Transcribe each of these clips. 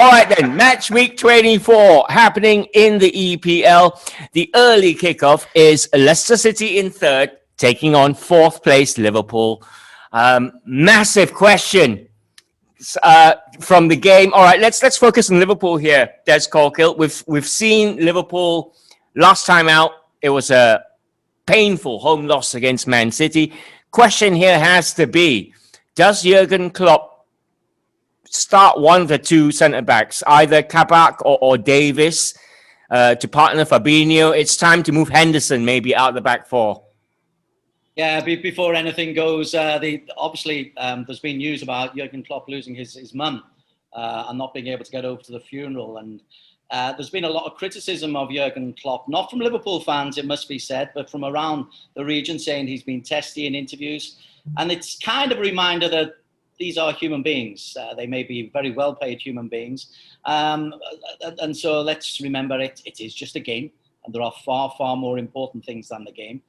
All right then, match week 24 happening in the EPL. The early kickoff is Leicester City in third, taking on fourth place Liverpool. Massive question from the game. All right, let's focus on Liverpool here. Des Colkill. We've seen Liverpool last time out. It was a painful home loss against Man City. Question here has to be: does Jurgen Klopp start one of the two centre-backs, either Kabak or Davis, to partner Fabinho? It's time to move Henderson maybe out the back four. Yeah, before anything goes, obviously there's been news about Jurgen Klopp losing his mum and not being able to get over to the funeral. And there's been a lot of criticism of Jurgen Klopp, not from Liverpool fans, it must be said, but from around the region, saying he's been testy in interviews. And it's kind of a reminder that these are human beings. They may be very well-paid human beings. And so let's remember it is just a game. And there are far, far more important things than the game.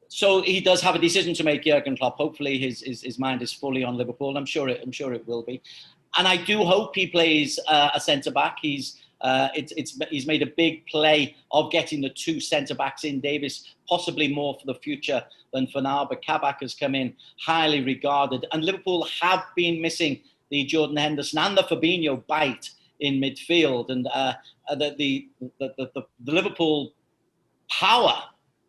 So he does have a decision to make, Jurgen Klopp. Hopefully his mind is fully on Liverpool. I'm sure it will be. And I do hope he plays a centre-back. He's made a big play of getting the two centre-backs in. Davis, possibly more for the future than for now, but Kabak has come in highly regarded. And Liverpool have been missing the Jordan Henderson and the Fabinho bite in midfield. And the Liverpool power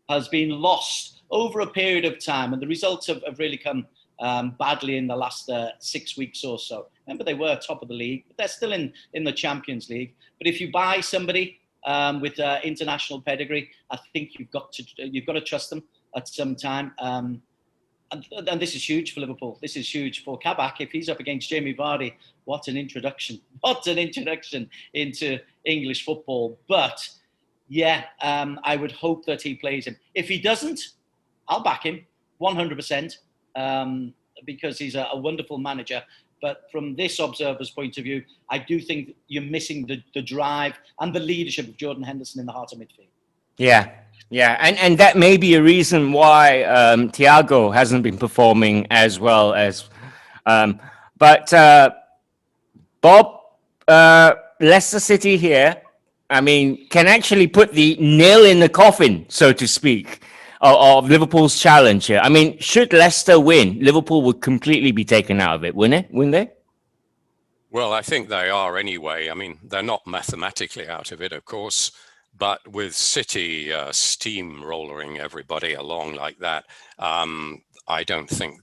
has been lost over a period of time. And the results have really come badly in the last 6 weeks or so. Remember, they were top of the league, but they're still in the Champions League. But if you buy somebody with international pedigree, I think you've got to trust them at some time. And this is huge for Liverpool. This is huge for Kabak. If he's up against Jamie Vardy, what an introduction! What an introduction into English football. But yeah, I would hope that he plays him. If he doesn't, I'll back him 100%. Because he's a wonderful manager. But from this observer's point of view, I do think you're missing the drive and the leadership of Jordan Henderson in the heart of midfield. Yeah. And that may be a reason why Thiago hasn't been performing as well as... But Bob, Leicester City here, I mean, can actually put the nail in the coffin, so to speak, of Liverpool's challenge here. I mean, should Leicester win, Liverpool would completely be taken out of it, wouldn't they? Well, I think they are anyway. I mean, they're not mathematically out of it, of course, but with City steamrolling everybody along like that, I don't think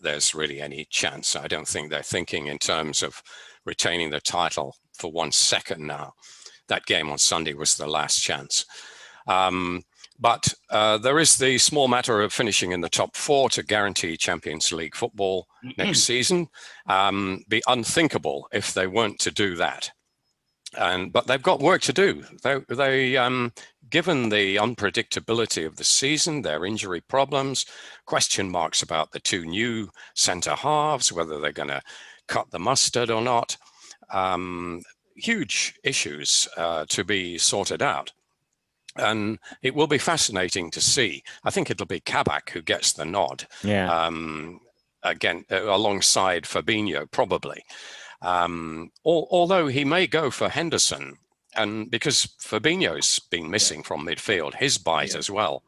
there's really any chance. I don't think they're thinking in terms of retaining the title for 1 second now. That game on Sunday was the last chance. But there is the small matter of finishing in the top four to guarantee Champions League football next season. Be unthinkable if they weren't to do that. But they've got work to do. They given the unpredictability of the season, their injury problems, question marks about the two new centre halves, whether they're going to cut the mustard or not. Huge issues to be sorted out. And it will be fascinating to see. I think it'll be Kabak who gets the nod. Yeah. Again, alongside Fabinho, probably. Although he may go for Henderson, and because Fabinho's been missing from midfield, his bite as well.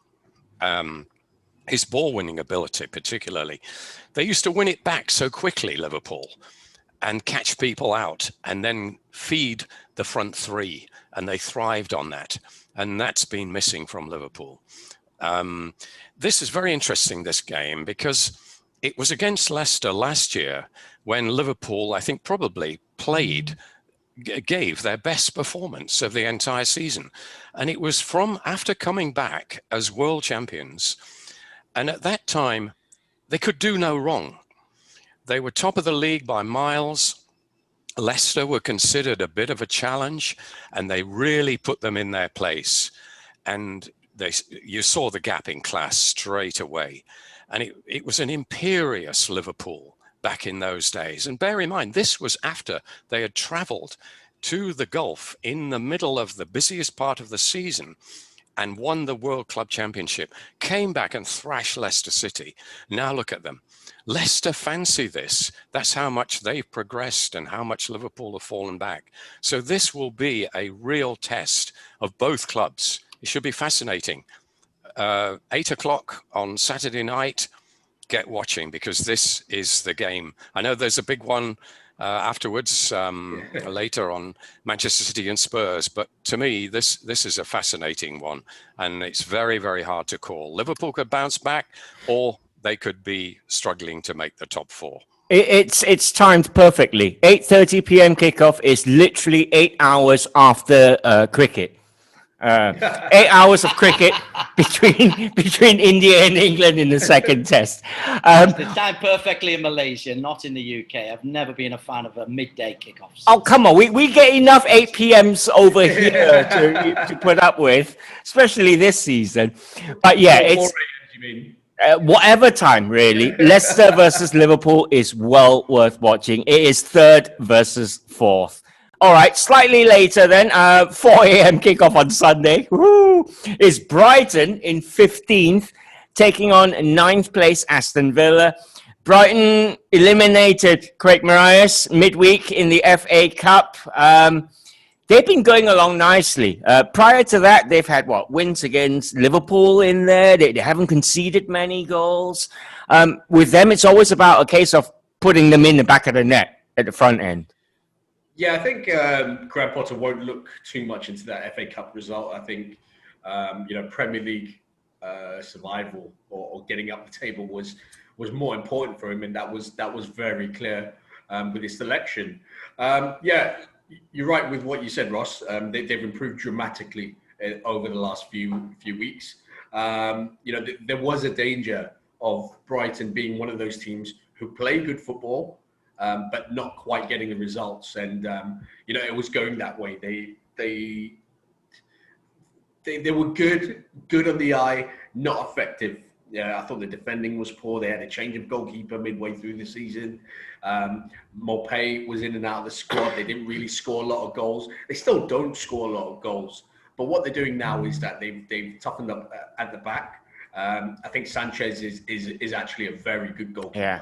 His ball-winning ability, particularly. They used to win it back so quickly, Liverpool, and catch people out, and then feed the front three, and they thrived on that. And that's been missing from Liverpool. This is very interesting, this game, because it was against Leicester last year when Liverpool, I think, probably gave their best performance of the entire season. And it was from after coming back as world champions. And at that time, they could do no wrong. They were top of the league by miles. Leicester were considered a bit of a challenge, and they really put them in their place. And you saw the gap in class straight away. And it was an imperious Liverpool back in those days. And bear in mind, this was after they had travelled to the Gulf in the middle of the busiest part of the season and won the World Club Championship, came back and thrashed Leicester City. Now look at them. Leicester fancy this. That's how much they've progressed and how much Liverpool have fallen back. So this will be a real test of both clubs. It should be fascinating. 8 o'clock on Saturday night, get watching, because this is the game. I know there's a big one afterwards, later on Manchester City and Spurs, but to me this is a fascinating one, and it's very, very hard to call. Liverpool could bounce back, or they could be struggling to make the top 4. It's timed perfectly. 8:30 p.m. kickoff is literally 8 hours after cricket. 8 hours of cricket between India and England in the second test. It's timed perfectly in Malaysia, not in the UK. I've never been a fan of a midday kickoff. Oh, come on. We get enough 8 p.m.s over here to put up with, especially this season. But yeah, it's whatever time, really. Leicester versus Liverpool is well worth watching. It is 3rd versus 4th. All right, slightly later then, 4 a.m. kickoff on Sunday. Woo! Is Brighton in 15th, taking on 9th place Aston Villa. Brighton eliminated Craig Marias midweek in the FA Cup. They've been going along nicely. Prior to that, they've had, wins against Liverpool in there. They haven't conceded many goals. With them, it's always about a case of putting them in the back of the net at the front end. Yeah, I think Graham Potter won't look too much into that FA Cup result. I think, Premier League survival or getting up the table was more important for him, and that was very clear with his selection. Yeah, you're right with what you said, Ross. They've improved dramatically over the last few weeks. There was a danger of Brighton being one of those teams who play good football, but not quite getting the results. And, it was going that way. They were good on the eye, not effective. Yeah, I thought the defending was poor. They had a change of goalkeeper midway through the season. Maupay was in and out of the squad. They didn't really score a lot of goals. They still don't score a lot of goals. But what they're doing now is that they've toughened up at the back. I think Sanchez is actually a very good goalkeeper. Yeah.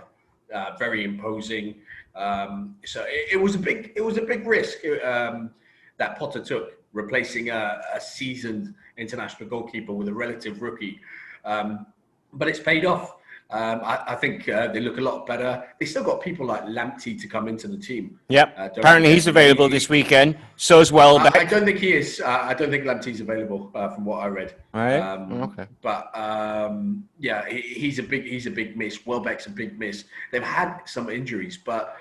Very imposing. So it was a big risk that Potter took, replacing a seasoned international goalkeeper with a relative rookie. But it's paid off. I think they look a lot better. They still got people like Lamptey to come into the team. Yep. Apparently he's available this weekend. So is Welbeck. I don't think he is. I don't think Lamptey's available from what I read. Right. Okay. But yeah, he's a big miss. Welbeck's a big miss. They've had some injuries, but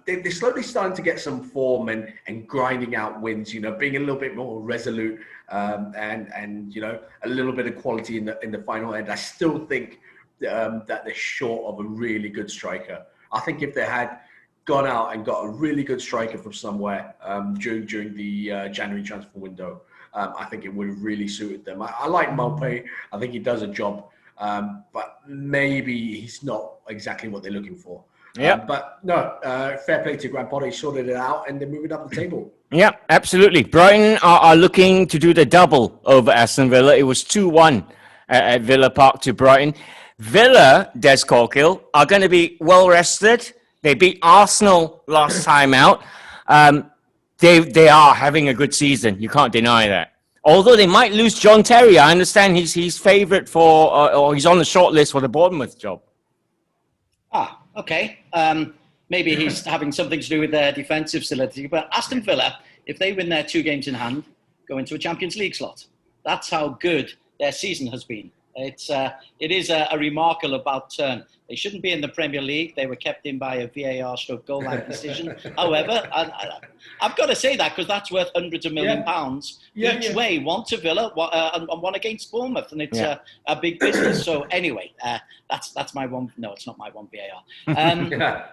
they're slowly starting to get some form and grinding out wins. Being a little bit more resolute and a little bit of quality in the final end. I still think that they're short of a really good striker. I think if they had gone out and got a really good striker from somewhere during the January transfer window, I think it would have really suited them. I like Maupay. I think he does a job, but maybe he's not exactly what they're looking for. Yeah, but no, fair play to Graham Potter. He sorted it out and they're moving up the table. Yeah, absolutely. Brighton are looking to do the double over Aston Villa. It was 2-1 at Villa Park to Brighton. Villa, Des Corkill, are going to be well rested. They beat Arsenal last time out. They are having a good season. You can't deny that. Although they might lose John Terry. I understand he's favourite for, or he's on the short list for the Bournemouth job. Okay. Maybe he's having something to do with their defensive solidity. But Aston Villa, if they win their 2 games in hand, go into a Champions League slot. That's how good their season has been. It is a remarkable about turn. They shouldn't be in the Premier League. They were kept in by a VAR goal line decision. However, I've got to say that because that's worth hundreds of million pounds each way. One to Villa and one against Bournemouth, and it's a big business. So anyway, that's my one. No, it's not my one VAR.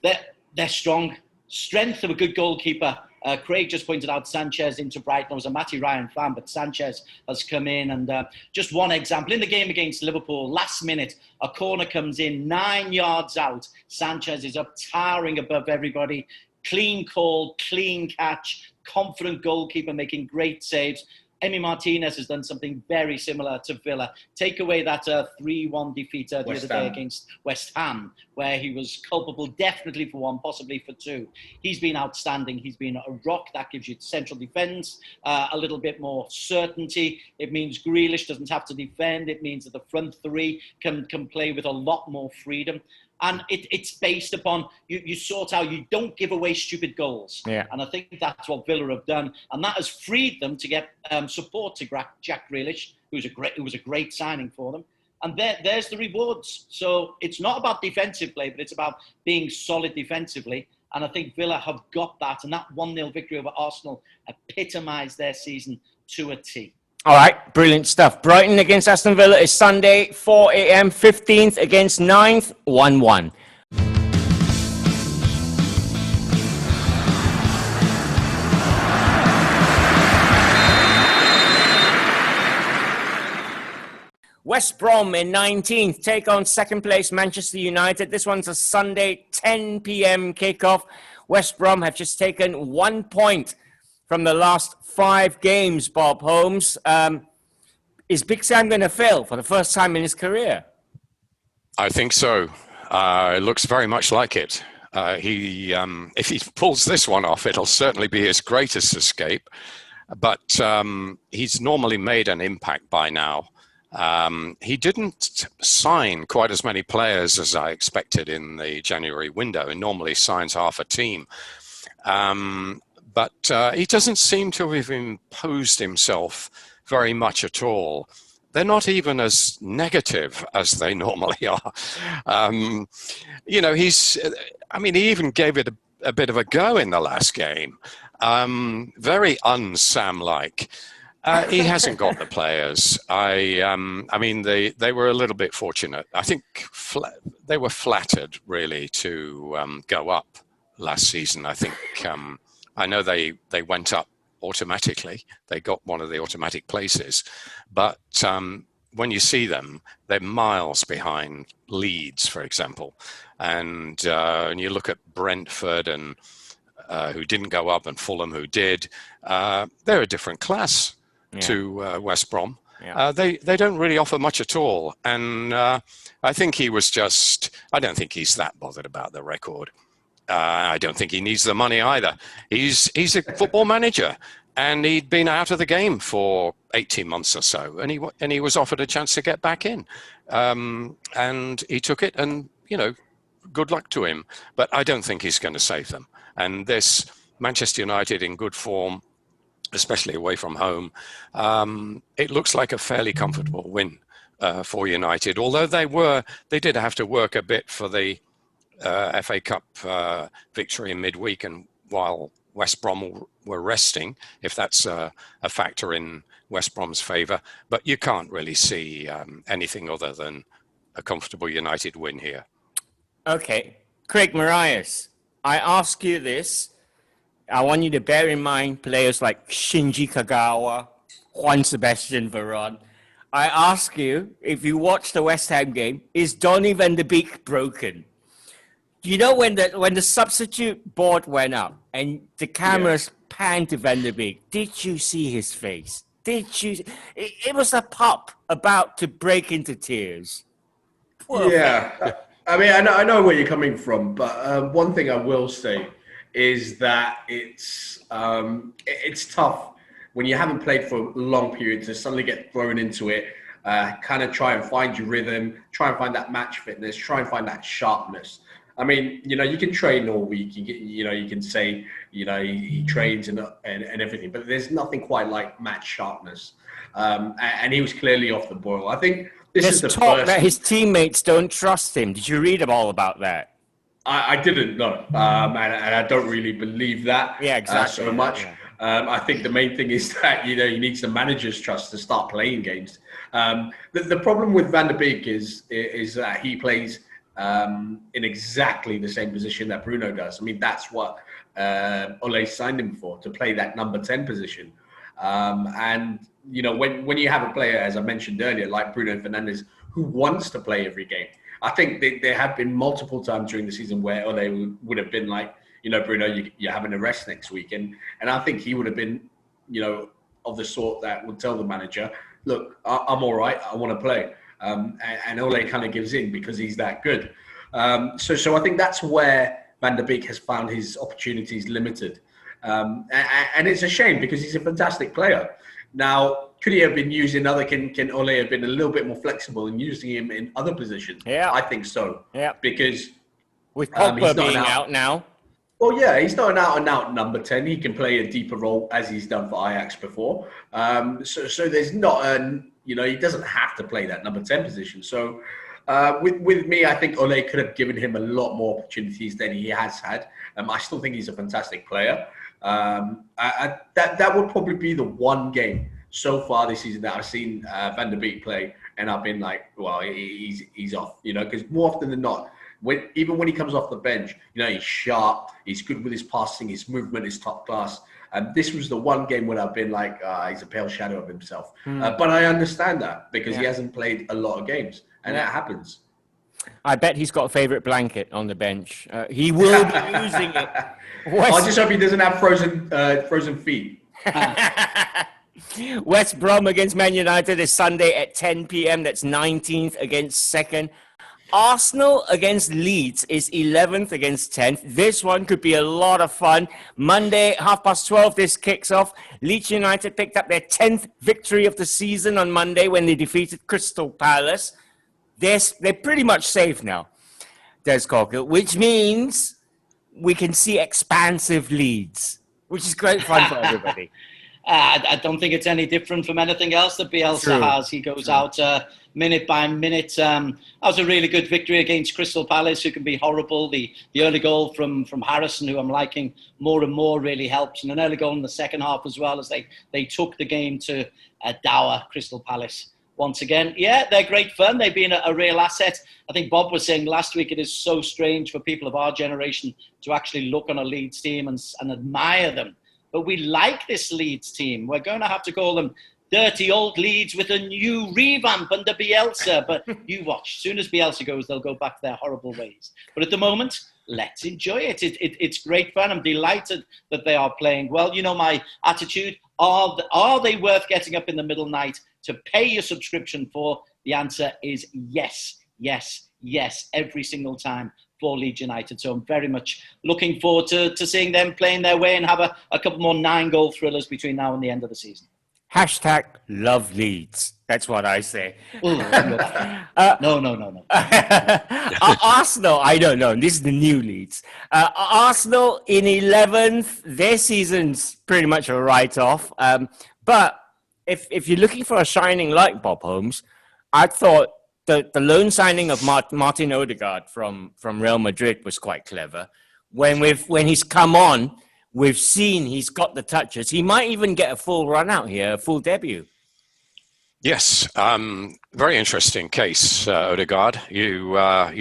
They're strong. Strength of a good goalkeeper. Craig just pointed out Sanchez into Brighton. I was a Matty Ryan fan, but Sanchez has come in. And just one example, in the game against Liverpool, last minute, a corner comes in 9 yards out. Sanchez is up, towering above everybody. Clean call, clean catch, confident goalkeeper making great saves. Emi Martinez has done something very similar to Villa. Take away that 3-1 defeat the other day against West Ham, where he was culpable definitely for 1, possibly for 2. He's been outstanding. He's been a rock that gives you central defence, a little bit more certainty. It means Grealish doesn't have to defend. It means that the front 3 can play with a lot more freedom. And it's based upon you sort out, you don't give away stupid goals. Yeah. And I think that's what Villa have done. And that has freed them to get support to Jack Grealish, who was a great signing for them. And there's the rewards. So it's not about defensive play, but it's about being solid defensively. And I think Villa have got that. And that 1-0 victory over Arsenal epitomised their season to a T. All right, brilliant stuff. Brighton against Aston Villa is Sunday, 4 a.m., 15th against 9th, 1-1. West Brom in 19th take on second place Manchester United. This one's a Sunday 10 p.m. kickoff. West Brom have just taken 1 point from the last 5 games, Bob Holmes. Is Big Sam going to fail for the first time in his career? I think so. It looks very much like it. If he pulls this one off, it'll certainly be his greatest escape. But he's normally made an impact by now. He didn't sign quite as many players as I expected in the January window. He normally signs half a team. But he doesn't seem to have imposed himself very much at all. They're not even as negative as they normally are. He even gave it a bit of a go in the last game. Very un-Sam-like. He hasn't got the players. They were a little bit fortunate. I think they were flattered, really, to go up last season. I think I know they went up automatically. They got one of the automatic places. But when you see them, they're miles behind Leeds, for example. And you look at Brentford, and who didn't go up, and Fulham, who did. They're a different class to West Brom. Yeah. They don't really offer much at all. And I think he was I don't think he's that bothered about the record. I don't think he needs the money either. He's a football manager, and he'd been out of the game for 18 months or so, and he was offered a chance to get back in, and he took it. And good luck to him. But I don't think he's going to save them. And this Manchester United in good form, especially away from home, it looks like a fairly comfortable win for United. Although they did have to work a bit for the FA Cup victory in midweek, and while West Brom were resting, if that's a factor in West Brom's favour. But you can't really see anything other than a comfortable United win here. Okay. Craig Marias, I ask you this. I want you to bear in mind players like Shinji Kagawa, Juan Sebastian Veron. I ask you, if you watch the West Ham game, is Donny van de Beek broken? You know, when the substitute board went up and the cameras panned to Van der Beek, did you see his face? It was a pup about to break into tears. Poor man. I mean, I know where you're coming from, but one thing I will say is that it's tough when you haven't played for a long period to suddenly get thrown into it, kind of try and find your rhythm, try and find that match fitness, try and find that sharpness. I mean, you can train all week. You can say, he trains and everything, but there's nothing quite like match sharpness. And he was clearly off the boil. I think There's talk that his teammates don't trust him. Did you read all about that? I didn't know, and I don't really believe that. Yeah, exactly. So much. Yeah. I think the main thing is that he needs the manager's trust to start playing games. The problem with Van der Beek is that he plays in exactly the same position that Bruno does. I mean, that's what Ole signed him for, to play that number 10 position. And when you have a player, as I mentioned earlier, like Bruno Fernandes, who wants to play every game, I think there have been multiple times during the season where Ole would have been like, Bruno, you're having a rest next week, and I think he would have been, of the sort that would tell the manager, look, I'm all right, I want to play. And Ole kind of gives in because he's that good. So I think that's where Van der Beek has found his opportunities limited. And it's a shame because he's a fantastic player. Now, could he have been using can Ole have been a little bit more flexible in using him in other positions? Yeah. I think so. Yeah. Because with Pogba being out now. Well, yeah, he's not an out-and-out number 10. He can play a deeper role as he's done for Ajax before. So there's not he doesn't have to play that number 10 position. So with me, I think Ole could have given him a lot more opportunities than he has had. I still think he's a fantastic player. That would probably be the one game so far this season that I've seen Van der Beek play, and I've been like, well, he's off, because more often than not, even when he comes off the bench, he's sharp, he's good with his passing, his movement is top class. And this was the one game when I've been like, he's a pale shadow of himself. But I understand that because he hasn't played a lot of games, and that happens. I bet he's got a favourite blanket on the bench. He will be using it. I just hope he doesn't have frozen feet. West Brom against Man United is Sunday at 10 p.m. That's 19th against 2nd. Arsenal against Leeds is 11th against 10th. This one could be a lot of fun. Monday, 12:30, this kicks off. Leeds United picked up their 10th victory of the season on Monday when they defeated Crystal Palace. They're pretty much safe now, Des Corkill, which means we can see expansive leads, which is great fun for everybody. I don't think it's any different from anything else that Bielsa has. He goes out minute by minute. That was a really good victory against Crystal Palace, who can be horrible. The early goal from Harrison, who I'm liking more and more, really helps. And an early goal in the second half as well, as they took the game to dour Crystal Palace once again. Yeah, they're great fun. They've been a real asset. I think Bob was saying last week it is so strange for people of our generation to actually look on a Leeds team and admire them. But we like this Leeds team. We're going to have to call them dirty old Leeds with a new revamp under Bielsa. But you watch. As soon as Bielsa goes, they'll go back to their horrible ways. But at the moment, let's enjoy it. It's great fun. I'm delighted that they are playing well. You know my attitude. Are they worth getting up in the middle of the night to pay your subscription for? The answer is yes, yes, yes, every single time for Leeds United. So I'm very much looking forward to seeing them playing their way and have a couple more 9-goal thrillers between now and the end of the season. #love Leeds. That's what I say. No. Arsenal, I don't know. This is the new Leeds. Arsenal in 11th. Their season's pretty much a write-off. But if you're looking for a shining light, Bob Holmes, I thought the loan signing of Martin Odegaard from Real Madrid was quite clever. When he's come on, we've seen he's got the touches. He might even get a full run out here, a full debut. Yes, very interesting case, Odegaard. You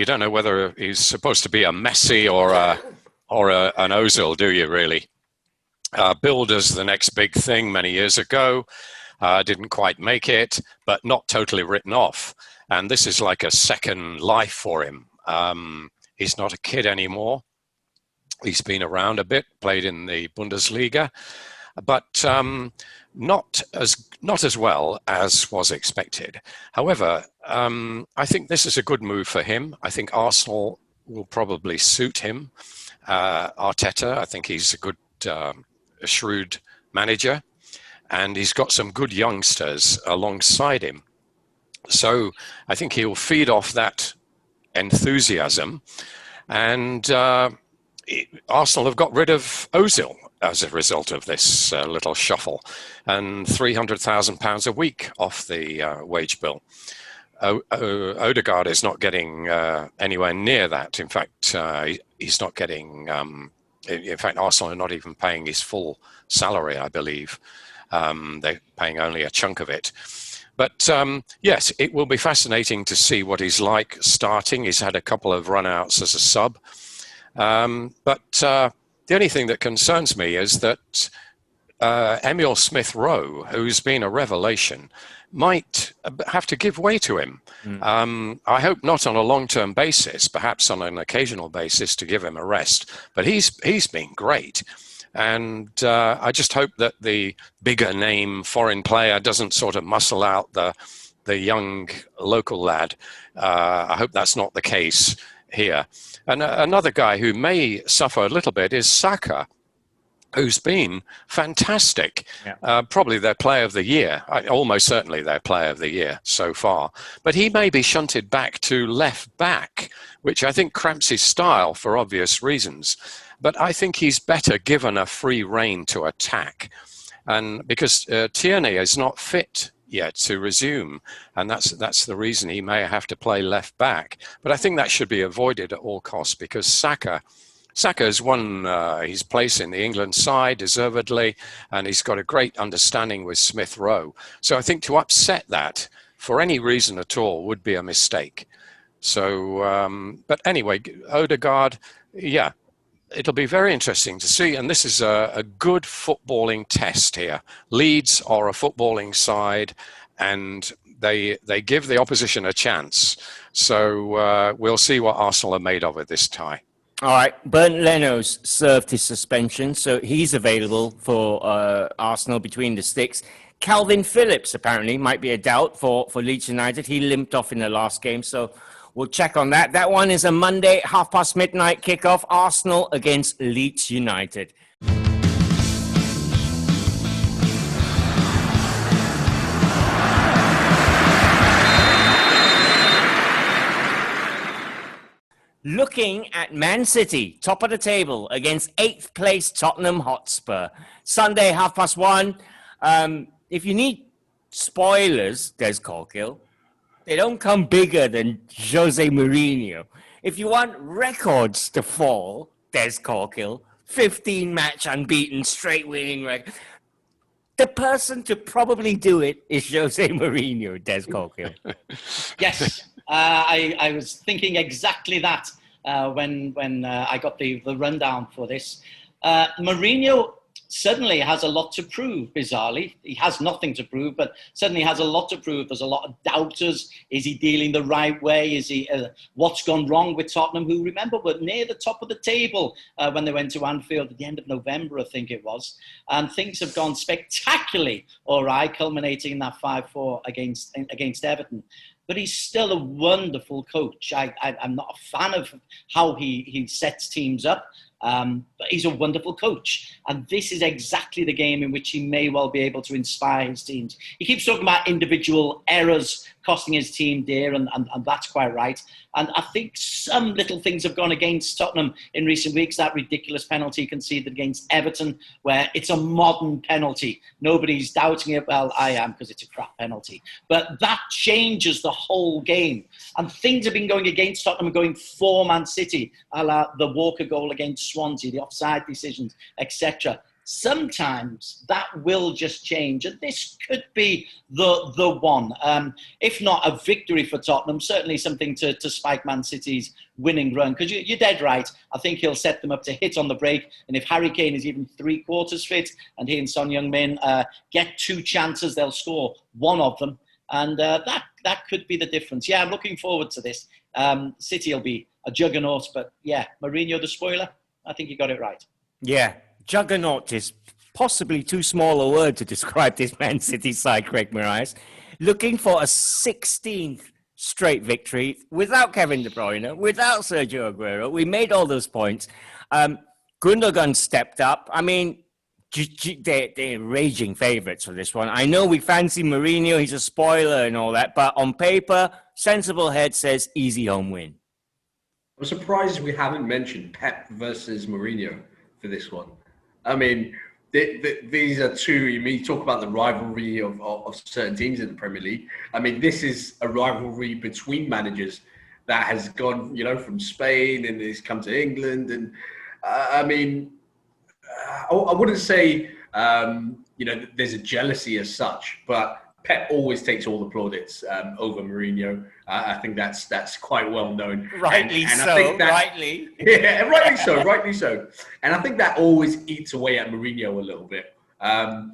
don't know whether he's supposed to be a Messi or an Ozil, do you really? Billed as the next big thing many years ago, didn't quite make it, but not totally written off. And this is like a second life for him. He's not a kid anymore. He's been around a bit, played in the Bundesliga, but not as well as was expected. However, I think this is a good move for him. I think Arsenal will probably suit him. Arteta, I think he's a good, a shrewd manager, and he's got some good youngsters alongside him. So I think he'll feed off that enthusiasm, and Arsenal have got rid of Ozil as a result of this little shuffle, and £300,000 a week off the wage bill. Odegaard is not getting anywhere near that. In fact, he's not getting. In fact, Arsenal are not even paying his full salary, I believe. They're paying only a chunk of it. But yes, it will be fascinating to see what he's like starting. He's had a couple of run-outs as a sub. But the only thing that concerns me is that Emile Smith-Rowe, who's been a revelation, might have to give way to him. I hope not on a long-term basis, perhaps on an occasional basis to give him a rest. But he's been great. And I just hope that the bigger name foreign player doesn't sort of muscle out the young local lad. I hope that's not the case here. And another guy who may suffer a little bit is Saka, who's been fantastic. Yeah. Probably their player of the year, almost certainly their player of the year so far. But he may be shunted back to left back, which I think cramps his style for obvious reasons. But I think he's better given a free rein to attack. And because Tierney is not fit yet to resume, and that's the reason he may have to play left back. But I think that should be avoided at all costs, because Saka has won his place in the England side deservedly, and he's got a great understanding with Smith Rowe. So I think to upset that for any reason at all would be a mistake. So, but anyway, Odegaard, yeah, it'll be very interesting to see. And this is a good footballing test here. Leeds are a footballing side, and they give the opposition a chance. So we'll see what Arsenal are made of at this tie. All right, Bernd Leno's served his suspension, so he's available for Arsenal between the sticks. Calvin Phillips apparently might be a doubt for Leeds United. He limped off in the last game, so we'll check on that. That one is a Monday, midnight kickoff, Arsenal against Leeds United. Looking at Man City, top of the table, against 8th place Tottenham Hotspur. Sunday, 1:30. If you need spoilers, Des Corkill, they don't come bigger than José Mourinho. If you want records to fall, Des Corkill, 15-match unbeaten, straight winning record. The person to probably do it is José Mourinho, Des Corkill. Yes. I was thinking exactly that when I got the rundown for this. Mourinho suddenly has a lot to prove, bizarrely. He has nothing to prove, but suddenly has a lot to prove. There's a lot of doubters. Is he dealing the right way? Is he? What's gone wrong with Tottenham, who, remember, were near the top of the table when they went to Anfield at the end of November, I think it was. And things have gone spectacularly all right, culminating in that 5-4 against Everton. But he's still a wonderful coach. I'm not a fan of how he sets teams up, but he's a wonderful coach. And this is exactly the game in which he may well be able to inspire his teams. He keeps talking about individual errors costing his team dear, and that's quite right. And I think some little things have gone against Tottenham in recent weeks. That ridiculous penalty conceded against Everton, where it's a modern penalty. Nobody's doubting it. Well, I am, because it's a crap penalty. But that changes the whole game. And things have been going against Tottenham and going for Man City, a la the Walker goal against Swansea, the offside decisions, etc. Sometimes that will just change, and this could be the one. If not a victory for Tottenham, certainly something to spike Man City's winning run, because you're dead right. I think he'll set them up to hit on the break, and if Harry Kane is even 3/4 fit and he and Son Heung-min get 2 chances, they'll score one of them, and that could be the difference. Yeah, I'm looking forward to this. City will be a juggernaut, but yeah, Mourinho the spoiler, I think he got it right. Yeah. Juggernaut is possibly too small a word to describe this Man City side, Craig Marais. Looking for a 16th straight victory without Kevin De Bruyne, without Sergio Aguero. We made all those points. Gundogan stepped up. I mean, they're raging favourites for this one. I know we fancy Mourinho, he's a spoiler and all that, but on paper, sensible head says easy home win. I'm surprised we haven't mentioned Pep versus Mourinho for this one. I mean, these are two. You talk about the rivalry of certain teams in the Premier League. I mean, this is a rivalry between managers that has gone, from Spain and has come to England. And I mean, I wouldn't say, there's a jealousy as such, but Pep always takes all the plaudits over Mourinho. I think that's quite well known. Rightly so. Rightly. Yeah, rightly so. And I think that always eats away at Mourinho a little bit. I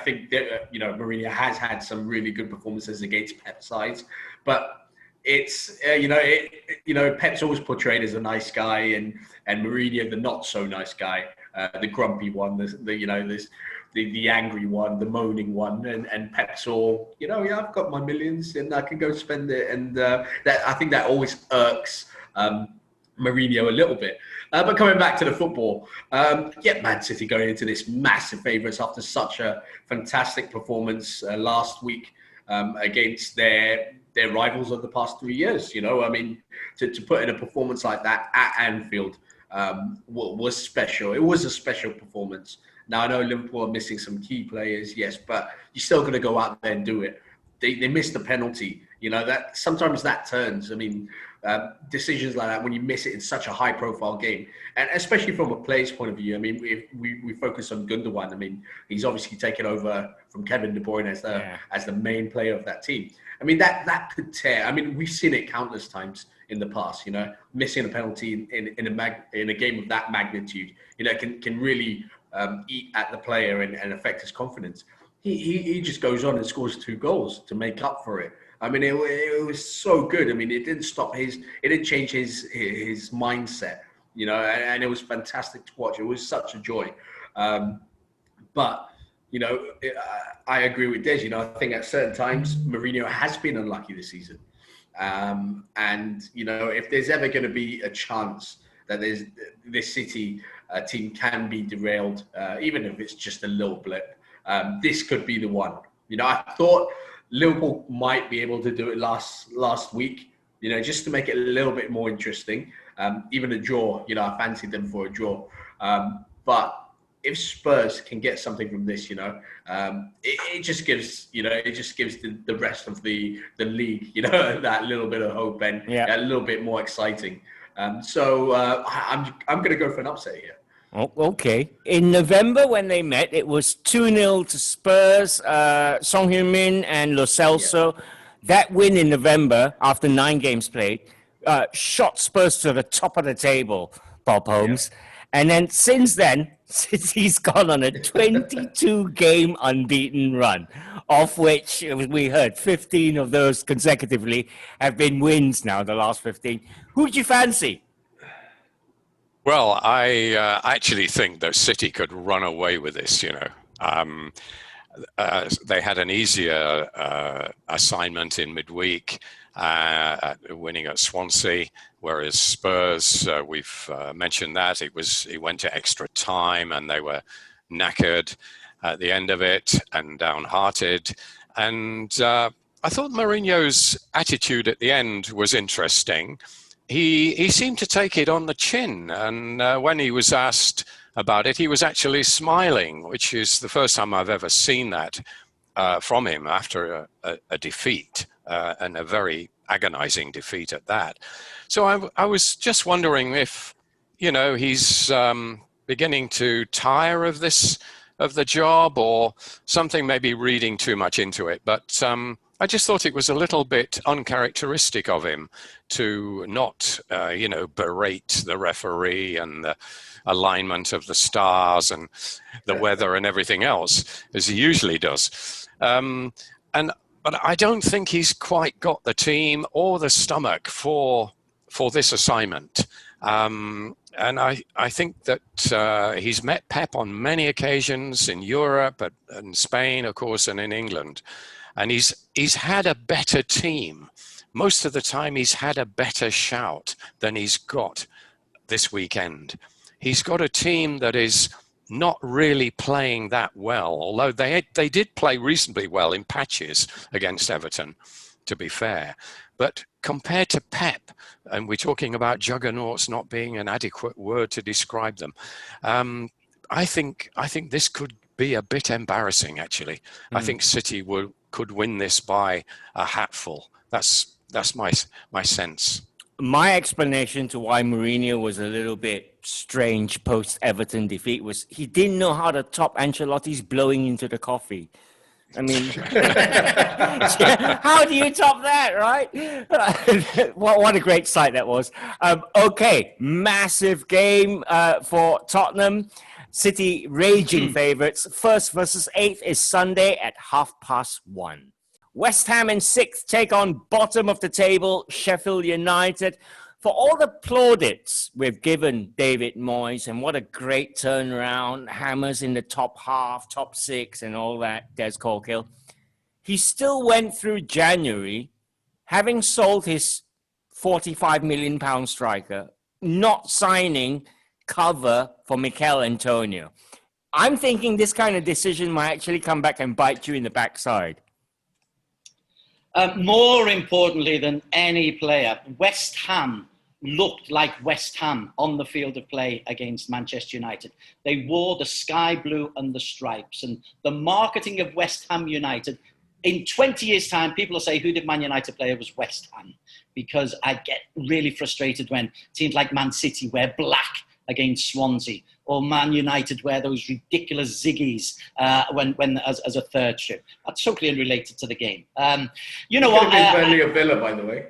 think that, Mourinho has had some really good performances against Pep sides, but it's Pep's always portrayed as a nice guy, and Mourinho the not so nice guy. the grumpy one, the angry one, the moaning one, and Pep's all, I've got my millions and I can go spend it. And that, I think that always irks Mourinho a little bit. But coming back to the football, Man City going into this massive favourites after such a fantastic performance last week against their rivals of the past 3 years. To put in a performance like that at Anfield was special. It was a special performance. Now, I know Liverpool are missing some key players, yes, but you're still going to go out there and do it. They missed the penalty. That sometimes that turns. Decisions like that, when you miss it in such a high-profile game, and especially from a player's point of view. We focus on Gundogan. He's obviously taken over from Kevin De Bruyne as the main player of that team. That could tear. We've seen it countless times in the past. Missing a penalty in a game of that magnitude, can really eat at the player and affect his confidence. He just goes on and scores 2 goals to make up for it. It was so good. It didn't stop it didn't change his mindset, and it was fantastic to watch. It was such a joy. But I agree with Des. I think at certain times Mourinho has been unlucky this season. If there's ever going to be a chance that this City team can be derailed, even if it's just a little blip, this could be the one. I thought Liverpool might be able to do it last week, just to make it a little bit more interesting. Even a draw, I fancied them for a draw. But if Spurs can get something from this, it just gives the rest of the league, that little bit of hope and a little bit more exciting. So I'm going to go for an upset here. Oh, okay. In November, when they met, it was 2-0 to Spurs, Son Heung-min and Lo Celso. Yeah. That win in November, after 9 games played, shot Spurs to the top of the table, Bob Holmes. Yeah. And then since then, City's gone on a 22-game unbeaten run, of which we heard 15 of those consecutively have been wins now, the last 15. Who do you fancy? Well, I actually think that City could run away with this, They had an easier assignment in midweek, winning at Swansea, whereas Spurs, we've mentioned that, it went to extra time and they were knackered at the end of it and downhearted. And I thought Mourinho's attitude at the end was interesting. He seemed to take it on the chin, and when he was asked about it, he was actually smiling, which is the first time I've ever seen that from him after a defeat, and a very agonizing defeat at that. So I was just wondering if, he's beginning to tire of the job, or something, maybe reading too much into it. But I just thought it was a little bit uncharacteristic of him to not, berate the referee and the alignment of the stars and the weather and everything else, as he usually does. But I don't think he's quite got the team or the stomach for this assignment. And I think that he's met Pep on many occasions in Europe, and Spain, of course, and in England. And he's had a better team. Most of the time, he's had a better shout than he's got this weekend. He's got a team that is not really playing that well, although they did play reasonably well in patches against Everton, to be fair. But compared to Pep, and we're talking about juggernauts not being an adequate word to describe them, I think this could be a bit embarrassing, actually. I think City could win this by a hatful. That's my sense. My explanation to why Mourinho was a little bit strange post-Everton defeat was he didn't know how to top Ancelotti's blowing into the coffee. I mean, how do you top that, right? What a great sight that was. Okay, massive game for Tottenham. City raging favourites. First versus 8th is Sunday at 1:30. West Ham in 6th take on bottom of the table Sheffield United. for all the plaudits we've given David Moyes and what a great turnaround, hammers in the top half, top six and all that, Des Corkill, he still went through January having sold his £45 million striker, not signing cover for Mikel Antonio. I'm thinking this kind of decision might actually come back and bite you in the backside. More importantly than any player, West Ham looked like West Ham on the field of play against Manchester United. They wore the sky blue and the stripes. And the marketing of West Ham United, in 20 years' time, people will say, who did Man United play? It was West Ham. Because I get really frustrated when teams like Man City wear black against Swansea, or Man United wear those ridiculous ziggies when as a third strip. That's totally unrelated to the game. You know what? Burnley or Villa, by the way.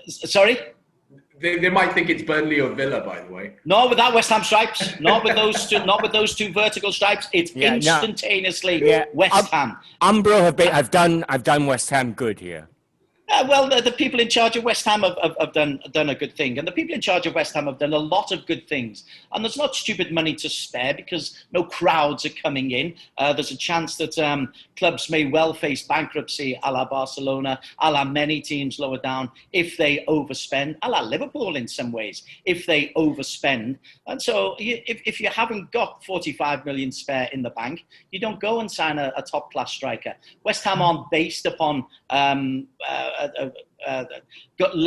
Sorry? They might think it's Burnley or Villa, by the way. Not with that West Ham stripes. Not with those two. Not with those two vertical stripes. It's instantaneously West Ham. Umbro I've done West Ham good here. Well, the people in charge of West Ham have done a good thing. And the people in charge of West Ham have done a lot of good things. And there's not stupid money to spare because no crowds are coming in. There's a chance that clubs may well face bankruptcy, a la Barcelona, a la many teams lower down, if they overspend, a la Liverpool in some ways, if they overspend. And so if you haven't got 45 million spare in the bank, you don't go and sign a top-class striker. West Ham aren't based upon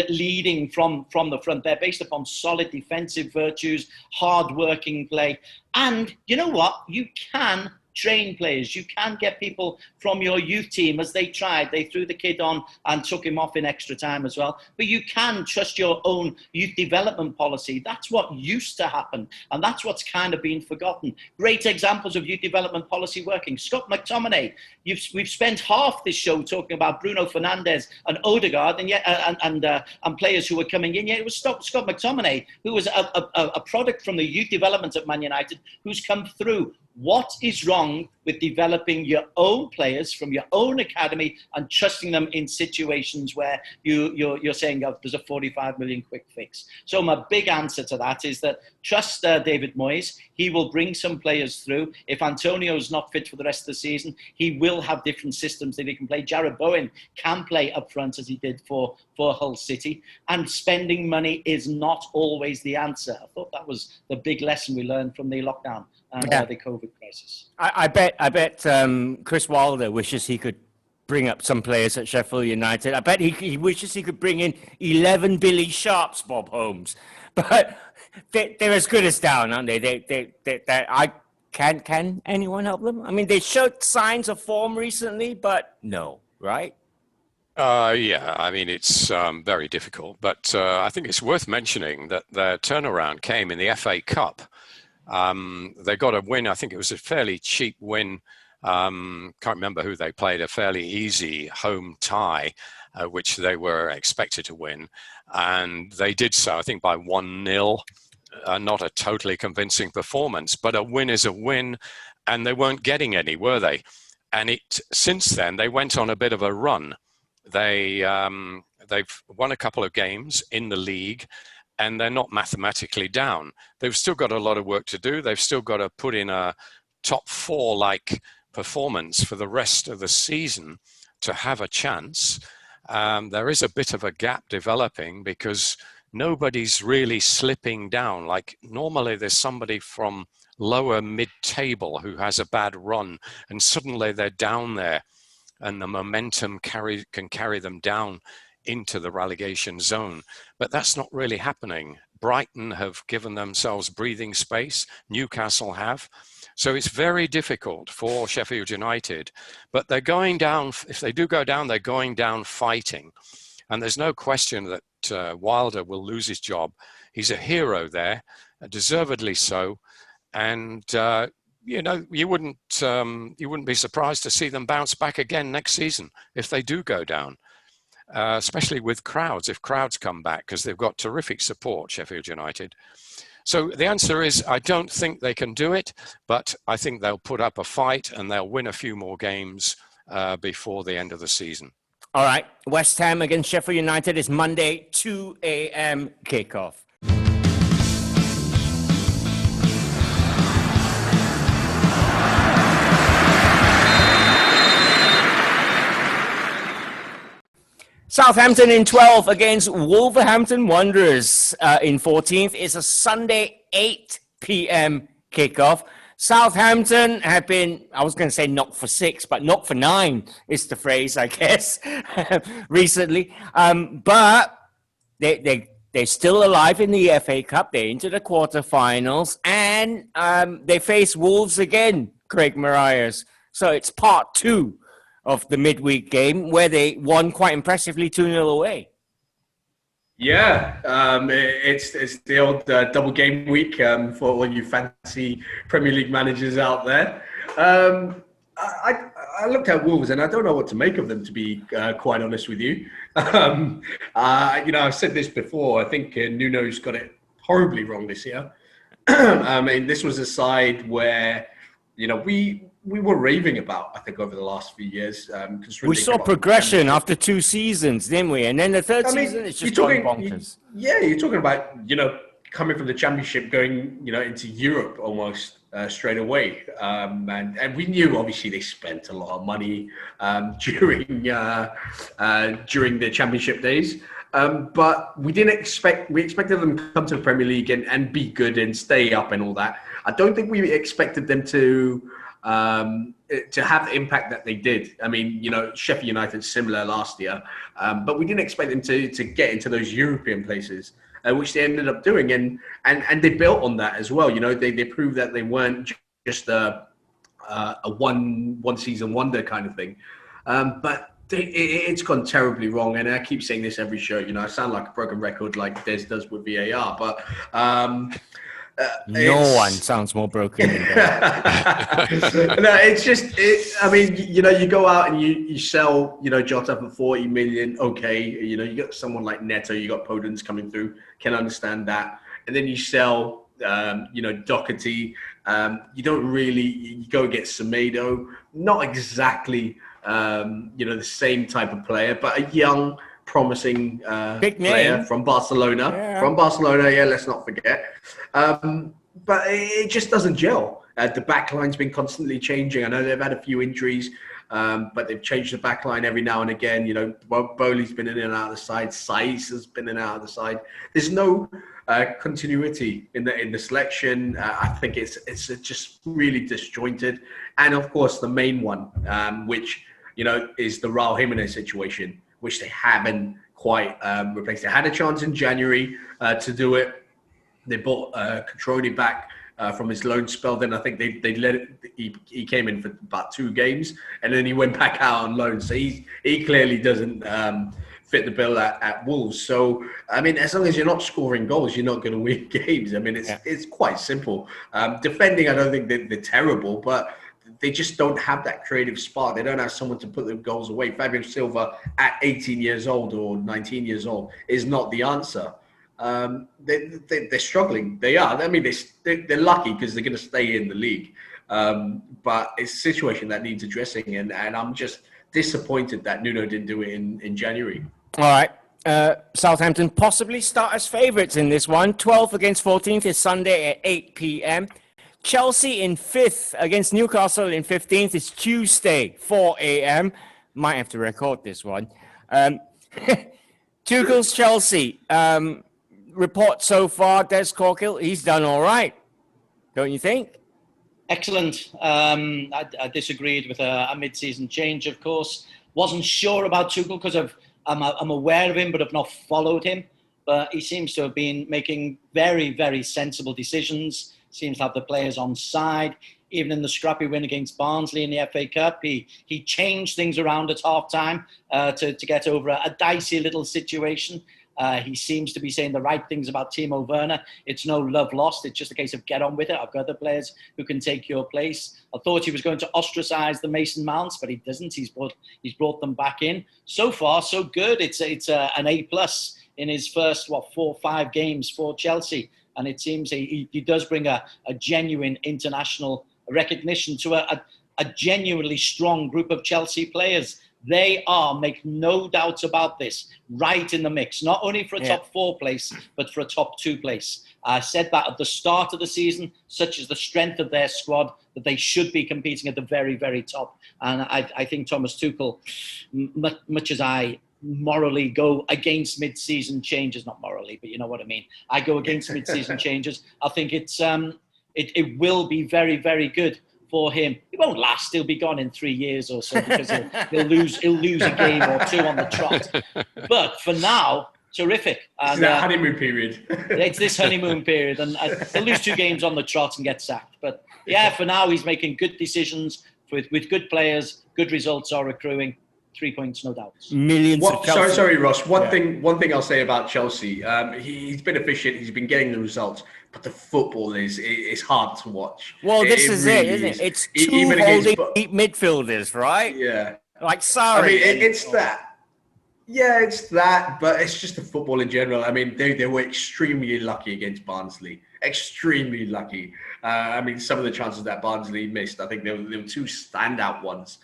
leading from the front. They're based upon solid defensive virtues, hard-working play. And you know what? You can train players. You can get people from your youth team, as they tried. They threw the kid on and took him off in extra time as well. But you can trust your own youth development policy. That's what used to happen. And that's what's kind of been forgotten. Great examples of youth development policy working. Scott McTominay. We've spent half this show talking about Bruno Fernandes and Odegaard and players who were coming in. Yet it was Scott McTominay, who was a product from the youth development at Man United, who's come through. What is wrong with developing your own players from your own academy and trusting them in situations where you're saying, oh, there's a 45 million quick fix? So my big answer to that is that trust David Moyes. He will bring some players through. If Antonio's not fit for the rest of the season, he will have different systems that he can play. Jared Bowen can play up front as he did for Hull City. And spending money is not always the answer. I thought that was the big lesson we learned from the lockdown and the COVID crisis. I bet Chris Wilder wishes he could bring up some players at Sheffield United. I bet he wishes he could bring in 11 Billy Sharps, Bob Holmes. But they're as good as down, aren't they? Can anyone help them? I mean, they showed signs of form recently, but no, right? Yeah, I mean, it's very difficult. But I think it's worth mentioning that their turnaround came in the FA Cup. They got a win. I think it was a fairly cheap win. Can't remember who they played. A fairly easy home tie, which they were expected to win. And they did so, I think, by 1-0. Not a totally convincing performance, but a win is a win. And they weren't getting any, were they? And since then, they went on a bit of a run. They've won a couple of games in the league, and they're not mathematically down. They've still got a lot of work to do. They've still got to put in a top four-like performance for the rest of the season to have a chance. There is a bit of a gap developing because nobody's really slipping down. Like normally there's somebody from lower mid-table who has a bad run and suddenly they're down there and the momentum can carry them down into the relegation zone. But that's not really happening. Brighton have given themselves breathing space. Newcastle have. So it's very difficult for Sheffield United. But they're going down, if they do go down, they're going down fighting. And there's no question that Wilder will lose his job. He's a hero there, deservedly so. And you wouldn't be surprised to see them bounce back again next season if they do go down. Especially with crowds, if crowds come back, because they've got terrific support, Sheffield United. So the answer is, I don't think they can do it, but I think they'll put up a fight and they'll win a few more games before the end of the season. All right. West Ham against Sheffield United is Monday, 2 a.m. kickoff. Southampton in 12th against Wolverhampton Wanderers in 14th. It's a Sunday 8 p.m. kickoff. Southampton have been, I was going to say knocked for 6, but knocked for 9 is the phrase, I guess, recently. But they're still alive in the FA Cup. They're into the quarterfinals. And they face Wolves again, Craig Marias. So it's part 2 of the midweek game where they won quite impressively 2-0 away. Yeah, it's the old double game week for all you fancy Premier League managers out there. I looked at Wolves and I don't know what to make of them, to be quite honest with you. I've said this before. I think Nuno's got it horribly wrong this year. I mean, this was a side where, we were raving about, I think, over the last few years. We saw progression after 2 seasons, didn't we? And then the third season, it's just going bonkers. You're talking about, coming from the Championship, going, into Europe almost straight away. And we knew, obviously, they spent a lot of money during the Championship days. But we expected them to come to the Premier League and be good and stay up and all that. I don't think we expected them to have the impact that they did. I mean, Sheffield United similar last year, but we didn't expect them to get into those European places, which they ended up doing, and they built on that as well. They proved that they weren't just a one season wonder kind of thing, but it's gone terribly wrong. And I keep saying this every show. I sound like a broken record, like Des does with VAR, but. No one sounds more broken than that. No, it's just, I mean, you go out and you sell, Jota for 40 million. Okay. You got someone like Neto, you got Podence coming through, can understand that. And then you sell, Doherty. You don't really, you go get Semedo, not exactly, the same type of player, but a young, promising player from Barcelona. Let's not forget. But it just doesn't gel. The backline's been constantly changing. I know they've had a few injuries, but they've changed the backline every now and again. Bowley's been in and out of the side. Saiz has been in and out of the side. There's no continuity in the selection. I think it's just really disjointed. And of course, the main one, which is the Raul Jimenez situation, which they haven't quite replaced. They had a chance in January to do it. They bought Catroni back from his loan spell. Then I think they let it. He came in for about 2 games, and then he went back out on loan. So he clearly doesn't fit the bill at Wolves. So I mean, as long as you're not scoring goals, you're not going to win games. I mean, it's quite simple. Defending, I don't think they're terrible, but they just don't have that creative spark. They don't have someone to put the goals away. Fabio Silva at 18 years old or 19 years old is not the answer. They're struggling. They are. I mean, they're lucky because they're going to stay in the league. But it's a situation that needs addressing. And I'm just disappointed that Nuno didn't do it in January. All right. Southampton possibly start as favourites in this one. 12th against 14th is Sunday at 8 p.m. Chelsea in 5th against Newcastle in 15th is Tuesday, 4 a.m. Might have to record this one. Tuchel's Chelsea. Report so far, Des Corkill, he's done all right. Don't you think? Excellent. I disagreed with a mid-season change, of course. Wasn't sure about Tuchel because I'm aware of him, but have not followed him. But he seems to have been making very, very sensible decisions. Seems to have the players on side. Even in the scrappy win against Barnsley in the FA Cup, he changed things around at half-time to get over a dicey little situation. He seems to be saying the right things about Timo Werner. It's no love lost. It's just a case of get on with it. I've got other players who can take your place. I thought he was going to ostracize the Mason Mounts, but he doesn't. He's brought them back in. So far, so good. It's an A+ in his first 4 or 5 games for Chelsea. And it seems he does bring a genuine international recognition to a genuinely strong group of Chelsea players. They are, make no doubts about this, right in the mix, not only for a top 4 place, but for a top 2 place. I said that at the start of the season, such as the strength of their squad, that they should be competing at the very, very top. And I think Thomas Tuchel, much as I morally go against mid-season changes, not morally, but you know what I mean. I go against mid-season changes. I think it will be very, very good for him. It won't last. He'll be gone in 3 years or so because he'll lose a game or 2 on the trot. But for now, terrific. And, it's that honeymoon period. It's this honeymoon period, and he'll lose 2 games on the trot and get sacked. But yeah, for now, he's making good decisions with good players. Good results are accruing. 3 points, no doubt. Millions of Chelsea. Sorry, Ross. One thing I'll say about Chelsea. He's been efficient. He's been getting the results, but the football is hard to watch. Well, this is really it, isn't it? It's 2 holding deep midfielders, right? Yeah. Like Sarri. I mean, it's that. Yeah, it's that, but it's just the football in general. I mean, they were extremely lucky against Barnsley. Extremely lucky. I mean, some of the chances that Barnsley missed, I think there were 2 standout ones,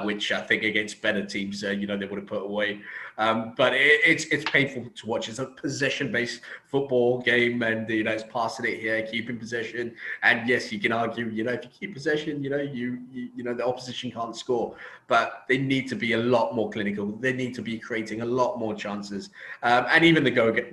which I think against better teams, they would have put away. But it's painful to watch. It's a possession-based football game, and it's passing it here, keeping possession. And yes, you can argue, if you keep possession, the opposition can't score. But they need to be a lot more clinical. They need to be creating a lot more chances. And even the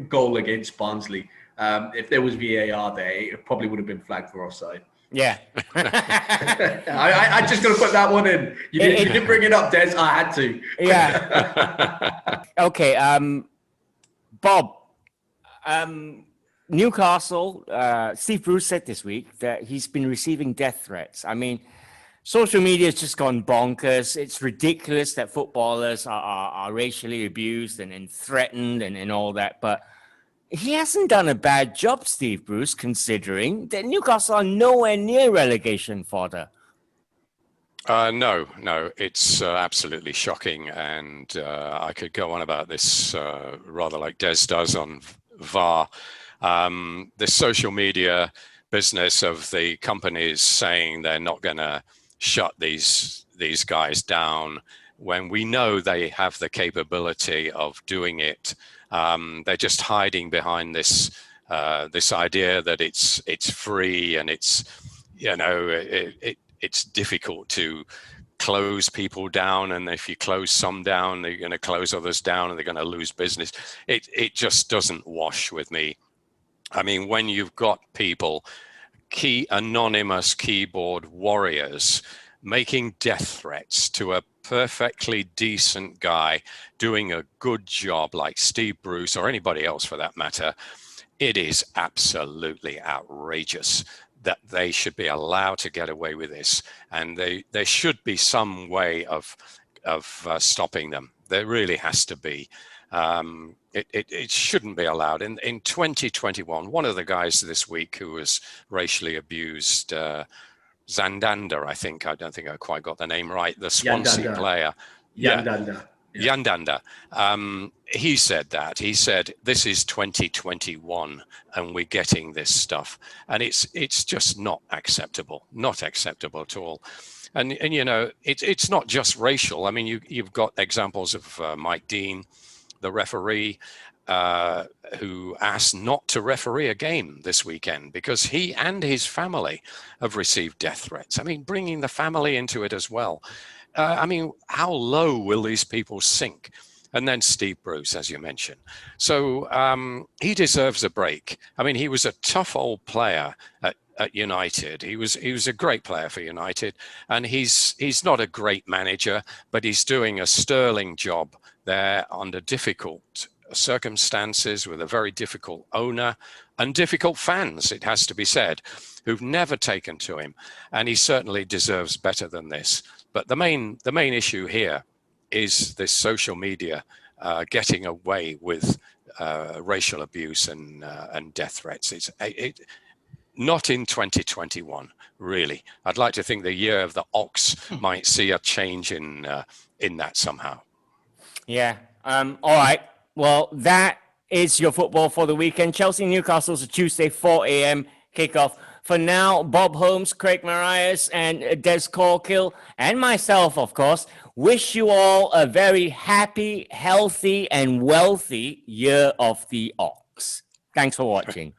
goal against Barnsley. If there was VAR there, it probably would have been flagged for offside. Yeah. I just got to put that one in. You didn't bring it up, Des. I had to. Yeah. Okay. Bob, Newcastle, Steve Bruce said this week that he's been receiving death threats. I mean, social media has just gone bonkers. It's ridiculous that footballers are racially abused and threatened and all that. But he hasn't done a bad job, Steve Bruce, considering that Newcastle are nowhere near relegation fodder. No, it's absolutely shocking. And I could go on about this rather like Des does on VAR. The social media business of the companies saying they're not going to shut these guys down when we know they have the capability of doing it. They're just hiding behind this idea that it's free and it's it's difficult to close people down, and if you close some down, they're going to close others down, and they're going to lose business. It just doesn't wash with me. I mean, when you've got people, anonymous keyboard warriors, making death threats to a perfectly decent guy doing a good job like Steve Bruce or anybody else for that matter, it is absolutely outrageous that they should be allowed to get away with this. And there should be some way of stopping them. There really has to be. It shouldn't be allowed. In 2021, one of the guys this week who was racially abused, Zandanda, I don't think I quite got the name right, the Swansea player. Yandanda. He said that. He said, this is 2021 and we're getting this stuff. And it's just not acceptable at all. And it's not just racial. I mean, you've got examples of Mike Dean, the referee, who asked not to referee a game this weekend because he and his family have received death threats. I mean, bringing the family into it as well. I mean, how low will these people sink? And then Steve Bruce, as you mentioned. So he deserves a break. I mean, he was a tough old player at United. He was a great player for United, and he's not a great manager, but he's doing a sterling job there under difficult circumstances with a very difficult owner and difficult fans, it has to be said, who've never taken to him. And he certainly deserves better than this. But the main issue here is this social media getting away with racial abuse and death threats. It's not in 2021, really. I'd like to think the year of the ox might see a change in that somehow. Yeah. All right. Well, that is your football for the weekend. Chelsea-Newcastle's a Tuesday, 4 a.m. kickoff. For now, Bob Holmes, Craig Marias, and Des Corkill, and myself, of course, Wish you all a very happy, healthy, and wealthy year of the ox. Thanks for watching.